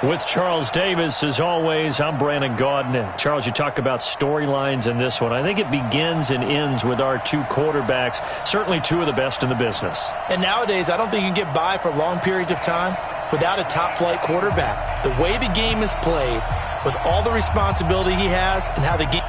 With Charles Davis, as always, I'm Brandon Gaudin. Charles, you talk about storylines in this one. I think it begins and ends with our two quarterbacks, certainly two of the best in the business. And nowadays, I don't think you can get by for long periods of time without a top-flight quarterback. The way the game is played, with all the responsibility he has and how the game...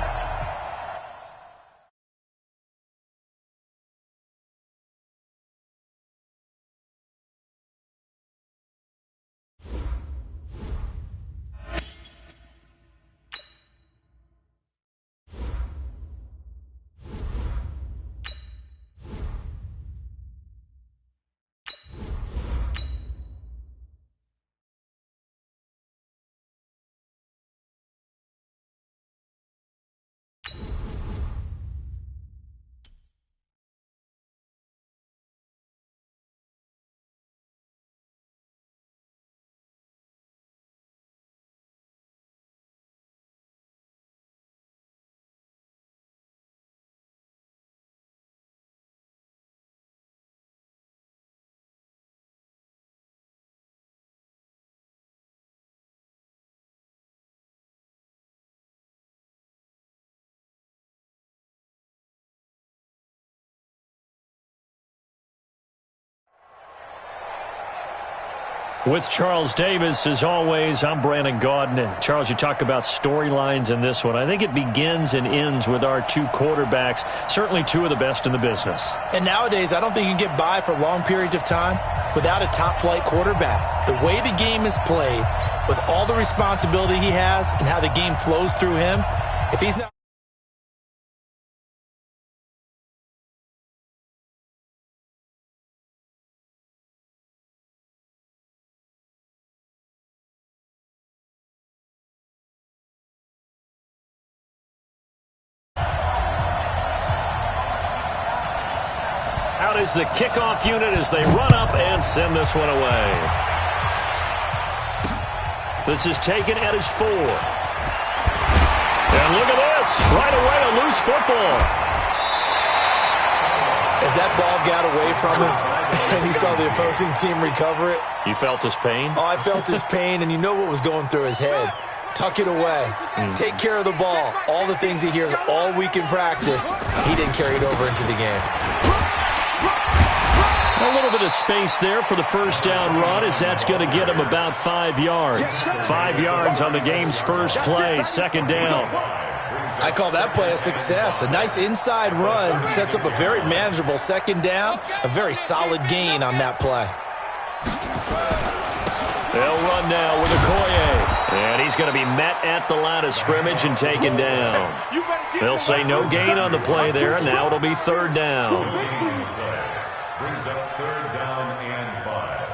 With Charles Davis, as always, I'm Brandon Gaudin. Charles, you talk about storylines in this one. I think it begins and ends with our two quarterbacks, certainly two of the best in the business. And nowadays, I don't think you can get by for long periods of time without a top-flight quarterback. The way the game is played, with all the responsibility he has and how the game flows through him, if he's not... Out is the kickoff unit as they run up and send this one away. This is taken at his 4. And look at this. Right away, a loose football. As that ball got away from him and he saw the opposing team recover it. You felt his pain? Oh, I felt his pain, and you know what was going through his head. Tuck it away. Take care of the ball. All the things he hears all week in practice, he didn't carry it over into the game. A little bit of space there for the first down run, as that's going to get him about 5 yards. 5 yards on the game's first play, second down. I call that play a success. A nice inside run sets up a very manageable second down. A very solid gain on that play. They'll run now with Okoye. And he's going to be met at the line of scrimmage and taken down. They'll say no gain on the play there. Now it'll be third down. Brings up third down and 5.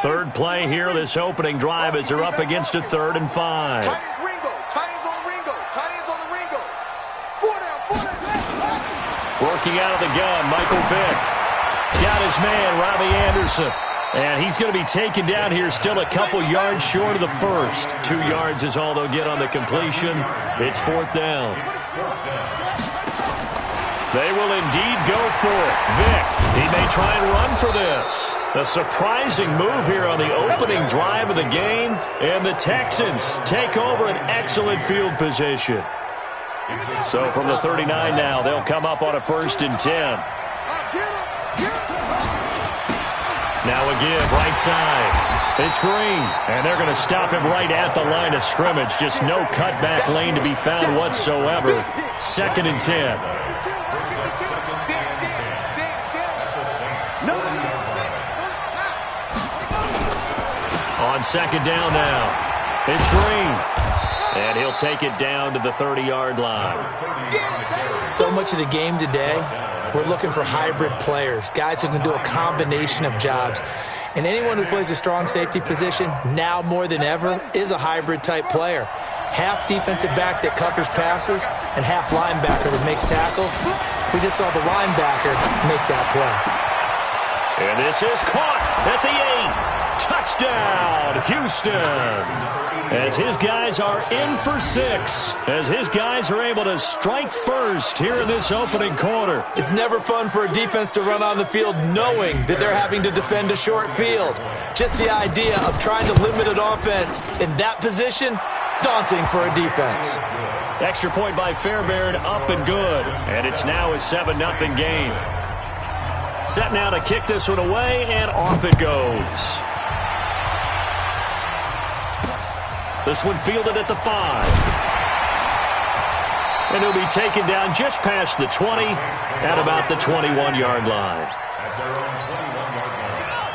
Third play here, this opening drive, as they're up against a 3rd and 5. Tight ends Ringo. Tight ends on the Ringo. Tight ends on the Ringo. 4 down, 4 down. Working out of the gun, Michael Vick. Got his man, Robbie Anderson. And he's going to be taken down here, still a couple yards short of the first. 2 yards is all they'll get on the completion. It's 4th down. They will indeed go for it. Vick, he may try and run for this. A surprising move here on the opening drive of the game. And the Texans take over an excellent field position. So from the 39 now, they'll come up on a 1st and 10. Now again, right side. It's Green, and they're going to stop him right at the line of scrimmage. Just no cutback lane to be found whatsoever. 2nd and 10. On 2nd down now, it's Green. And he'll take it down to the 30-yard line. So much of the game today, we're looking for hybrid players, guys who can do a combination of jobs. And anyone who plays a strong safety position, now more than ever, is a hybrid-type player. Half defensive back that covers passes and half linebacker that makes tackles. We just saw the linebacker make that play. And this is caught at the 8. Touchdown, Houston. As his guys are in for 6. As his guys are able to strike first here in this opening quarter. It's never fun for a defense to run on the field knowing that they're having to defend a short field. Just the idea of trying to limit an offense in that position, daunting for a defense. Extra point by Fairbairn, up and good. And it's now a 7-0 game. Set now to kick this one away, and off it goes. This one fielded at the 5. And he'll be taken down just past the 20 at about the 21-yard line.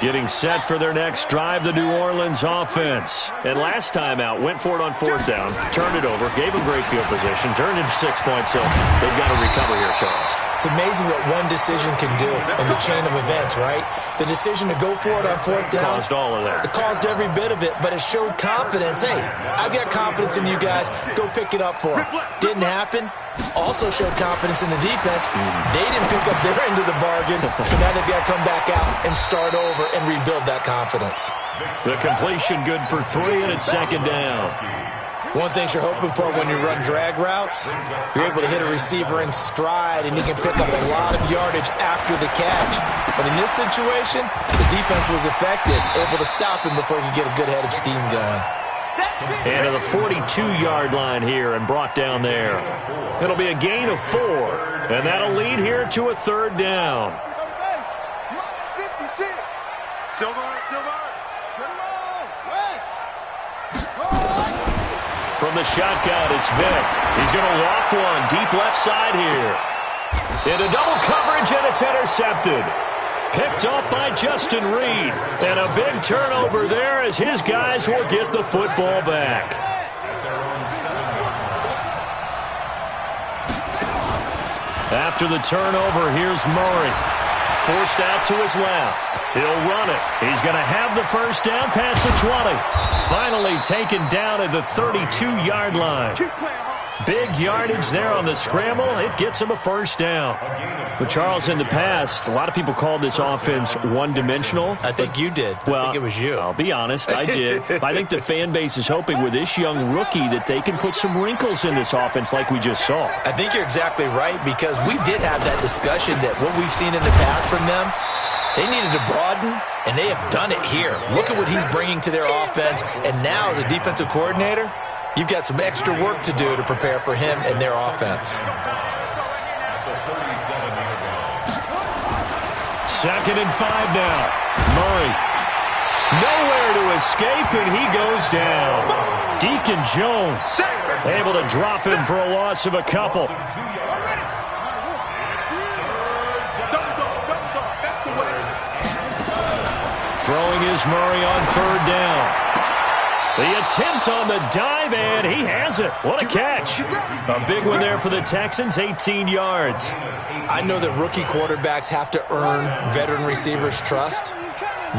Getting set for their next drive, the New Orleans offense. And last time out, went for it on 4th down, turned it over, gave them great field position, turned into 6 points, so they've got to recover here, Charles. It's amazing what one decision can do in the chain of events, right? The decision to go for it on 4th down. Caused all of that. It caused every bit of it, but it showed confidence. Hey, I've got confidence in you guys. Go pick it up for them. Didn't happen. Also showed confidence in the defense. They didn't pick up their end of the bargain, so now they've got to come back out and start over and rebuild that confidence. The completion good for 3, and it's 2nd down. One thing you're hoping for when you run drag routes, you're able to hit a receiver in stride, and he can pick up a lot of yardage after the catch. But in this situation, the defense was effective, able to stop him before he could get a good head of steam going. And to the 42-yard line here and brought down there. It'll be a gain of 4, and that'll lead here to a 3rd down. From the shotgun, it's Vic. He's going to loft one deep left side here. Into double coverage, and it's intercepted. Picked off by Justin Reed. And a big turnover there as his guys will get the football back. After the turnover, here's Murray. Forced out to his left. He'll run it. He's going to have the first down past the 20. Finally taken down at the 32-yard line. Big yardage there on the scramble. It gets him a first down. But Charles, in the past, a lot of people called this offense one-dimensional. I think you did. Well, I think it was you. I'll be honest, I did. I think the fan base is hoping with this young rookie that they can put some wrinkles in this offense like we just saw. I think you're exactly right, because we did have that discussion that what we've seen in the past from them, they needed to broaden, and they have done it here. Look at what he's bringing to their offense, and now as a defensive coordinator, you've got some extra work to do to prepare for him and their offense. 2nd and 5 now. Murray. Nowhere to escape, and he goes down. Deacon Jones able to drop him for a loss of a couple. Throwing is Murray on 3rd down. The attempt on the dive, and he has it. What a catch. A big one there for the Texans, 18 yards. I know that rookie quarterbacks have to earn veteran receivers' trust.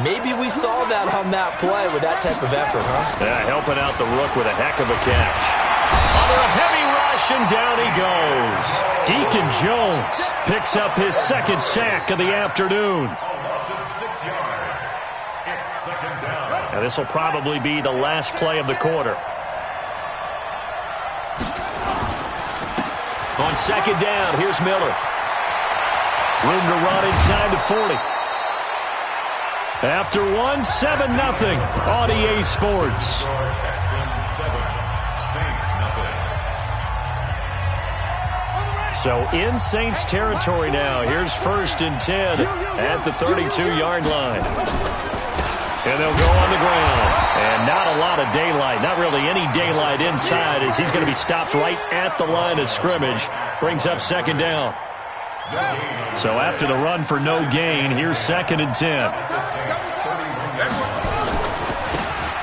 Maybe we saw that on that play with that type of effort, huh? Yeah, helping out the rook with a heck of a catch. Under a heavy rush, and down he goes. Deacon Jones picks up his 2nd sack of the afternoon. And this will probably be the last play of the quarter. On 2nd down, here's Miller. Room to run inside the 40. After 1, 7-0 on EA Sports. So in Saints territory now. Here's 1st and 10 at the 32-yard line. And they'll go on the ground. And not a lot of daylight. Not really any daylight inside, as he's going to be stopped right at the line of scrimmage. Brings up 2nd down. So after the run for no gain, here's 2nd and 10.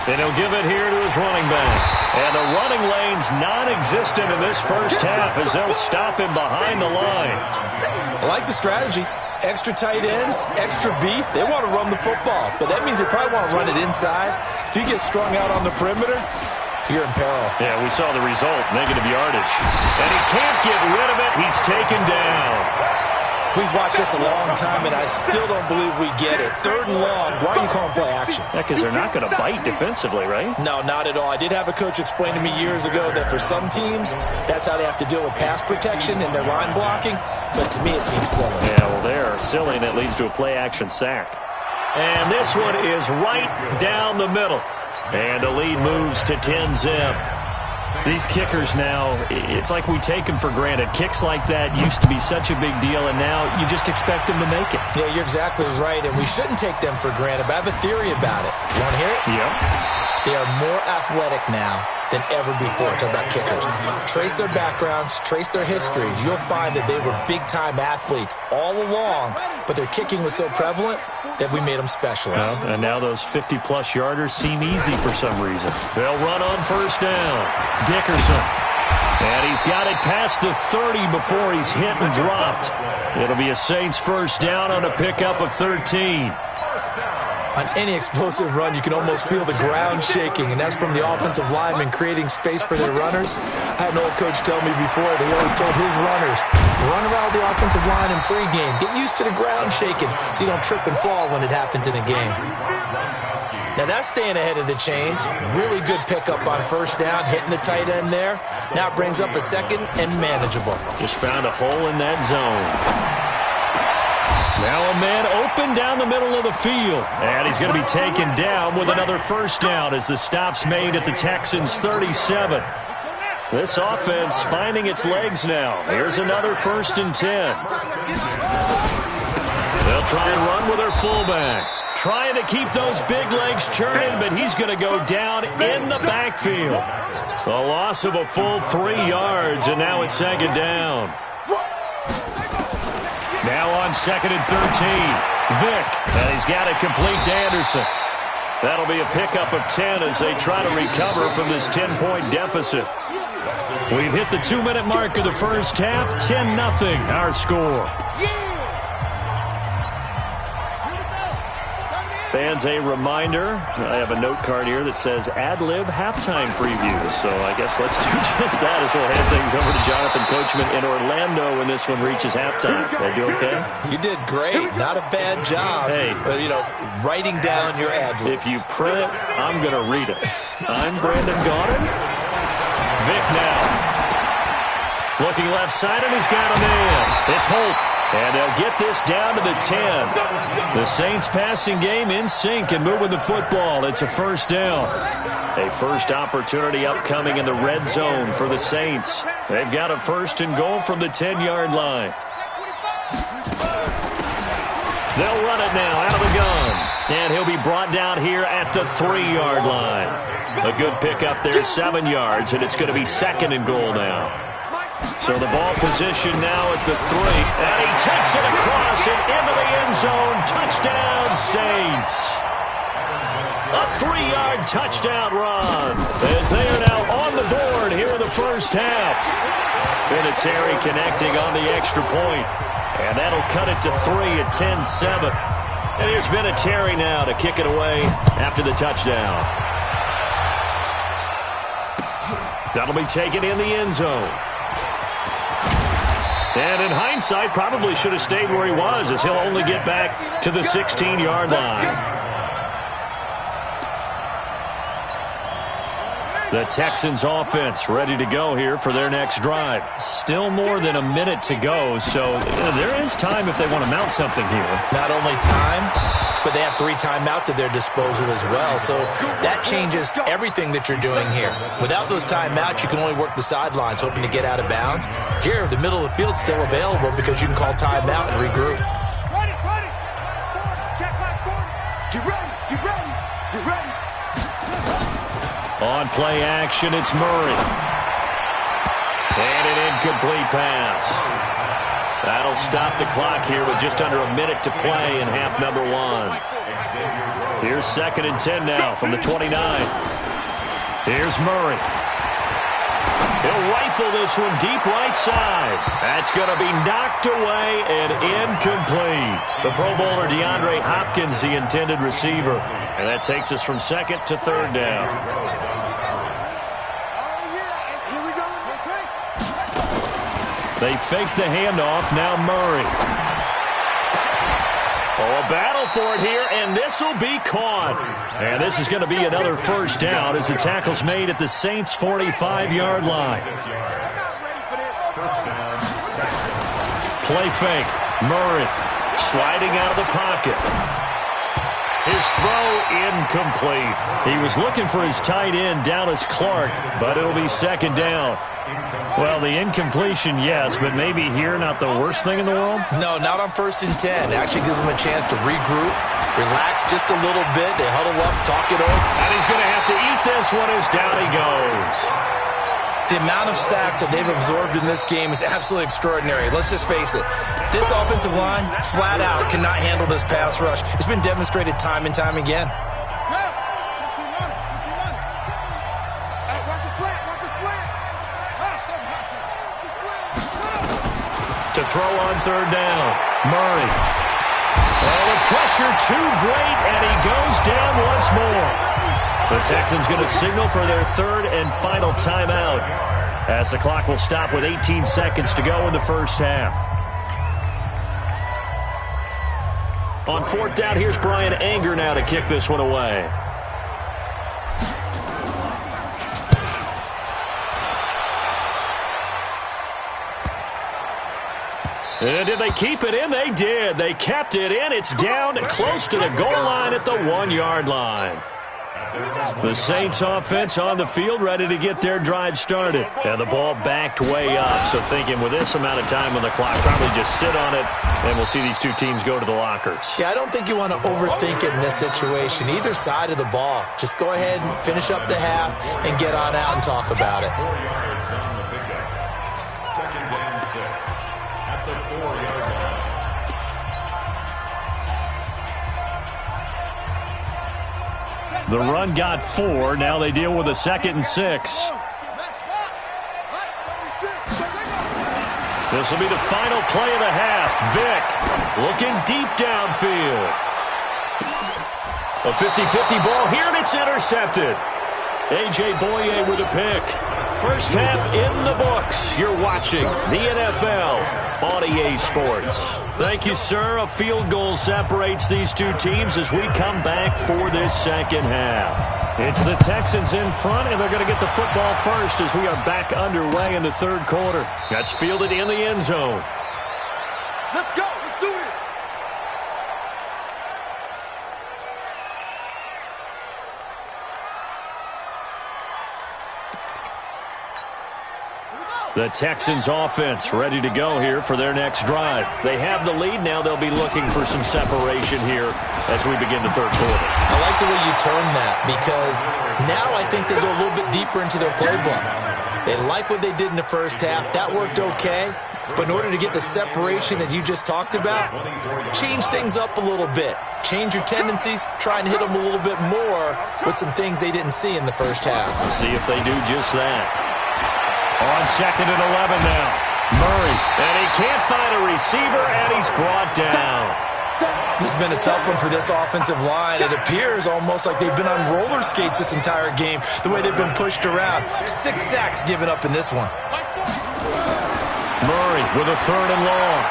And he'll give it here to his running back. And the running lane's non-existent in this first half as they'll stop him behind the line. I like the strategy. Extra tight ends, extra beef. They want to run the football, but that means they probably want to run it inside. If you get strung out on the perimeter, you're in peril. Yeah, we saw the result, negative yardage. And he can't get rid of it. He's taken down. We've watched this a long time, and I still don't believe we get it. 3rd and long, why are you calling play action? Yeah, because they're not going to bite defensively, right? No, not at all. I did have a coach explain to me years ago that for some teams, that's how they have to deal with pass protection and their line blocking, but to me it seems silly. Yeah, well, they're silly, and that leads to a play-action sack. And this one is right down the middle. And the lead moves to 10-zip. These kickers now, it's like we take them for granted. Kicks like that used to be such a big deal, and now you just expect them to make it. Yeah, you're exactly right, and we shouldn't take them for granted, but I have a theory about it. You want to hear it? Yep. They are more athletic now than ever before. Talk about kickers. Trace their backgrounds, trace their histories. You'll find that they were big-time athletes all along, but their kicking was so prevalent that we made them specialists. Well, and now those 50-plus yarders seem easy for some reason. They'll run on 1st down. Dickerson. And he's got it past the 30 before he's hit and dropped. It'll be a Saints 1st down on a pickup of 13. On any explosive run, you can almost feel the ground shaking, and that's from the offensive linemen creating space for their runners. I had an old coach tell me before, he always told his runners, run around the offensive line in pregame. Get used to the ground shaking so you don't trip and fall when it happens in a game. Now that's staying ahead of the chains. Really good pickup on 1st down, hitting the tight end there. Now it brings up a 2nd and manageable. Just found a hole in that zone. Now a man open down the middle of the field. And he's going to be taken down with another 1st down as the stop's made at the Texans' 37. This offense finding its legs now. Here's another 1st and 10. They'll try and run with their fullback. Trying to keep those big legs churning, but he's going to go down in the backfield. A loss of a full 3 yards, and now it's 2nd down. Now on 2nd and 13, Vick, and he's got it complete to Anderson. That'll be a pickup of 10 as they try to recover from this 10-point deficit. We've hit the 2-minute mark of the 1st half, 10-0 our score. Fans, a reminder, I have a note card here that says ad-lib halftime previews. So I guess let's do just that as we'll hand things over to Jonathan Coachman in Orlando when this one reaches halftime. Did I do okay? You did great. Not a bad job. Hey. Writing down your ad-libs. If you print it, I'm going to read it. I'm Brandon Gaudin. Vick now. Looking left side, and he's got a man. It's Holt. And they'll get this down to the 10. The Saints passing game in sync and moving the football. It's a 1st down. A first opportunity upcoming in the red zone for the Saints. They've got a 1st and goal from the 10-yard line. They'll run it now out of the gun. And he'll be brought down here at the 3-yard line. A good pickup there, 7 yards, and it's going to be 2nd and goal now. So the ball position now at the 3. And he takes it across and into the end zone. Touchdown, Saints. A 3-yard touchdown run as they are now on the board here in the 1st half. Vinatieri connecting on the extra point. And that'll cut it to 3 at 10-7. And here's Vinatieri now to kick it away after the touchdown. That'll be taken in the end zone. And in hindsight, probably should have stayed where he was, as he'll only get back to the 16-yard line. The Texans offense ready to go here for their next drive. Still more than a minute to go, so there is time if they want to mount something here. Not only time, but they have 3 timeouts at their disposal as well. So that changes everything that you're doing here. Without those timeouts, you can only work the sidelines, hoping to get out of bounds. Here, the middle of the field's still available because you can call timeout and regroup. Ready. Check my score. Get ready. Get ready. On play action, it's Murray. And an incomplete pass. That'll stop the clock here with just under a minute to play in half number 1. Here's 2nd and 10 now from the 29. Here's Murray. He'll rifle this one deep right side. That's going to be knocked away and incomplete. The Pro Bowler DeAndre Hopkins, the intended receiver. And that takes us from 2nd to 3rd down. They fake the handoff. Now Murray. Oh, a battle for it here, and this will be caught. And this is going to be another first down as the tackle's made at the Saints' 45-yard line. Play fake. Murray sliding out of the pocket. His throw incomplete. He was looking for his tight end, Dallas Clark, but it'll be second down. Well, the incompletion, yes, but maybe here not the worst thing in the world? No, not on 1st and 10. It actually gives them a chance to regroup, relax just a little bit. They huddle up, talk it over. And he's going to have to eat this one as down he goes. The amount of sacks that they've absorbed in this game is absolutely extraordinary. Let's just face it. This offensive line, flat out, cannot handle this pass rush. It's been demonstrated time and time again. To throw on third down. Murray. Oh, the pressure too great, and he goes down once more. The Texans going to signal for their third and final timeout as the clock will stop with 18 seconds to go in the first half. On fourth down, here's Brian Anger now to kick this one away. And did they keep it in? They did. They kept it in. It's down close to the goal line at the 1-yard line. The Saints offense on the field ready to get their drive started. And the ball backed way up. So thinking with this amount of time on the clock, probably just sit on it, and we'll see these two teams go to the lockers. Yeah, I don't think you want to overthink it in this situation. Either side of the ball. Just go ahead and finish up the half and get on out and talk about it. 4 yards on the pickup. Second down 6 at the 4-yard line. The run got 4. Now they deal with a 2nd and 6. This will be the final play of the half. Vick looking deep downfield. A 50-50 ball here, and it's intercepted. A.J. Boye with a pick. First half in the books. You're watching the NFL on EA Sports. Thank you, sir. A field goal separates these two teams as we come back for this second half. It's the Texans in front, and they're going to get the football first as we are back underway in the third quarter. That's fielded in the end zone. Let's go. Let's do this. The Texans offense ready to go here for their next drive. They have the lead. Now they'll be looking for some separation here as we begin the third quarter. I like the way you term that because now I think they go a little bit deeper into their playbook. They like what they did in the first half. That worked okay. But in order to get the separation that you just talked about, change things up a little bit. Change your tendencies. Try and hit them a little bit more with some things they didn't see in the first half. See if they do just that. On 2nd and 11 now. Murray, and he can't find a receiver, and he's brought down. This has been a tough one for this offensive line. It appears almost like they've been on roller skates this entire game, the way they've been pushed around. 6 sacks given up in this one. Murray with a 3rd and long.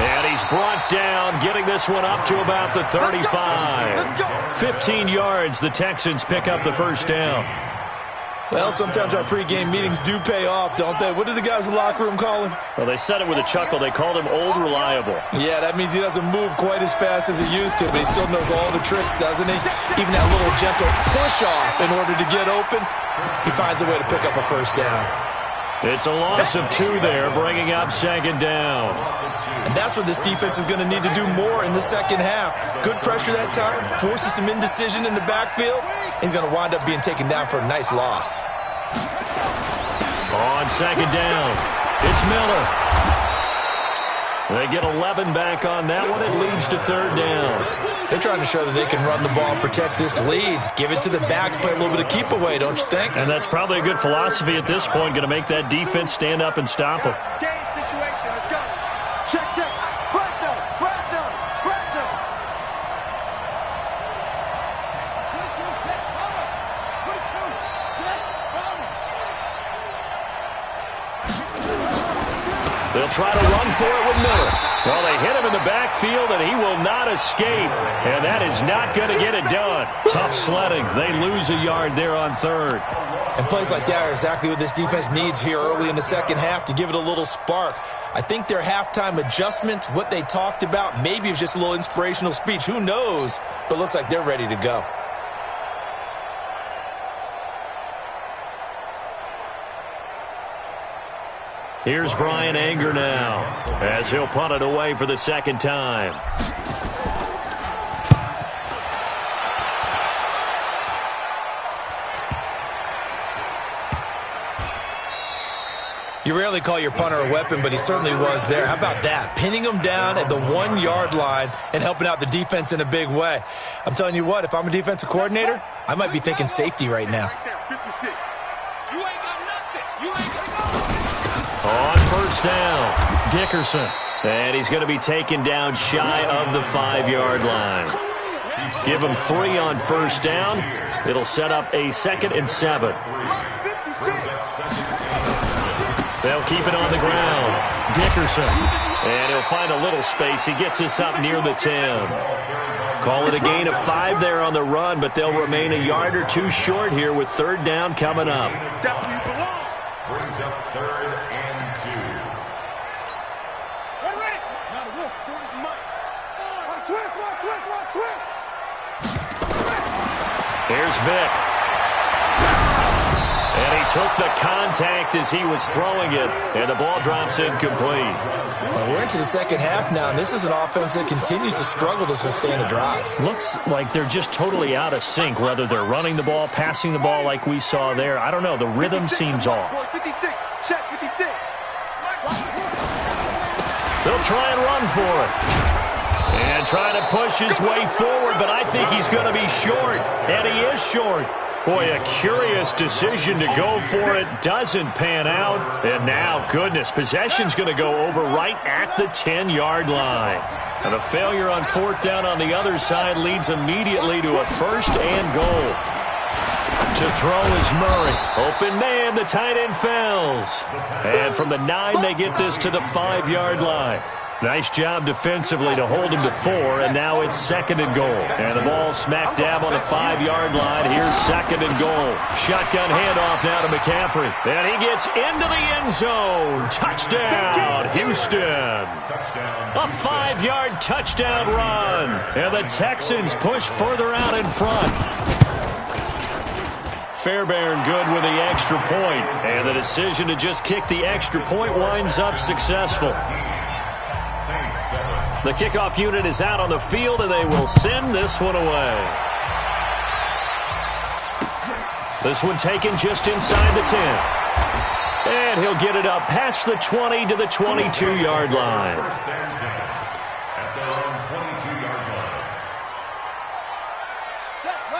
And he's brought down, getting this one up to about the 35. 15 yards, the Texans pick up the first down. Well, sometimes our pregame meetings do pay off, don't they? What do the guys in the locker room call him? Well, they said it with a chuckle. They called him Old Reliable. Yeah, that means he doesn't move quite as fast as he used to, but he still knows all the tricks, doesn't he? Even that little gentle push-off in order to get open, he finds a way to pick up a first down. It's a loss of 2 there, bringing up 2nd down. And that's what this defense is going to need to do more in the second half. Good pressure that time, forces some indecision in the backfield. He's going to wind up being taken down for a nice loss. On 2nd down, it's Miller. They get 11 back on that one. It leads to 3rd down. They're trying to show that they can run the ball and protect this lead. Give it to the backs, play a little bit of keep away, don't you think? And that's probably a good philosophy at this point, going to make that defense stand up and stop them. Game situation. Let's go. Check, check. Break down. Break down. Break down. They'll try to run for it with Miller. Well, they hit him in the backfield, and he will not escape. And that is not going to get it done. Tough sledding. They lose a yard there on third. And plays like that are exactly what this defense needs here early in the second half to give it a little spark. I think their halftime adjustments, what they talked about, maybe it was just a little inspirational speech. Who knows? But it looks like they're ready to go. Here's Brian Anger now as he'll punt it away for the second time. You rarely call your punter a weapon, but he certainly was there. How about that? Pinning him down at the 1-yard line and helping out the defense in a big way. I'm telling you what, if I'm a defensive coordinator, I might be thinking safety right now. 56. You ain't got nothing. You ain't got nothing. On first down, Dickerson. And he's going to be taken down shy of the 5-yard line. Give him 3 on first down. It'll set up a 2nd and 7. They'll keep it on the ground. Dickerson. And he'll find a little space. He gets us up near the 10. Call it a gain of 5 there on the run, but they'll remain a yard or 2 short here with third down coming up. Definitely belong. Brings up 3rd and 2. Ready? Now the wolf. Switch. Here's Vic. And he took the contact as he was throwing it, and the ball drops incomplete. Well, we're into the second half now, and this is an offense that continues to struggle to sustain a drive. Looks like they're just totally out of sync, whether they're running the ball, passing the ball like we saw there. I don't know. The rhythm seems off. 56. Check 56. They'll try and run for it. And trying to push his way forward, but I think he's going to be short. And he is short. Boy, a curious decision to go for it. Doesn't pan out. And now, goodness, possession's going to go over right at the 10-yard line. And a failure on fourth down on the other side leads immediately to a 1st and goal. To throw is Murray. Open man, the tight end fails. And from the 9, they get this to the 5-yard line. Nice job defensively to hold him to 4, and now it's 2nd and goal. And the ball smack dab on the 5-yard line. Here's 2nd and goal. Shotgun handoff now to McCaffrey. And he gets into the end zone. Touchdown, Houston. A 5-yard touchdown run. And the Texans push further out in front. Fairbairn good with the extra point. And the decision to just kick the extra point winds up successful. The kickoff unit is out on the field, and they will send this one away. This one taken just inside the 10. And he'll get it up past the 20 to the 22-yard line.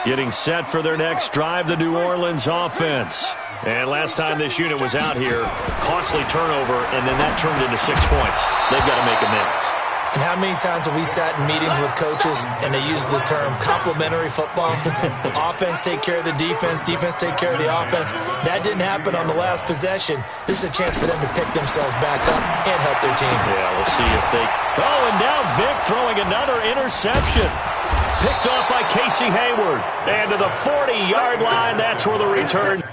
Getting set for their next drive, the New Orleans offense. And last time this unit was out here, costly turnover, and then that turned into 6 points. They've got to make amends. And how many times have we sat in meetings with coaches and they use the term complementary football? Offense take care of the defense, defense take care of the offense. That didn't happen on the last possession. This is a chance for them to pick themselves back up and help their team. Yeah, we'll see if they... Oh, and now Vic throwing another interception. Picked off by Casey Hayward. And to the 40-yard line, that's where the return...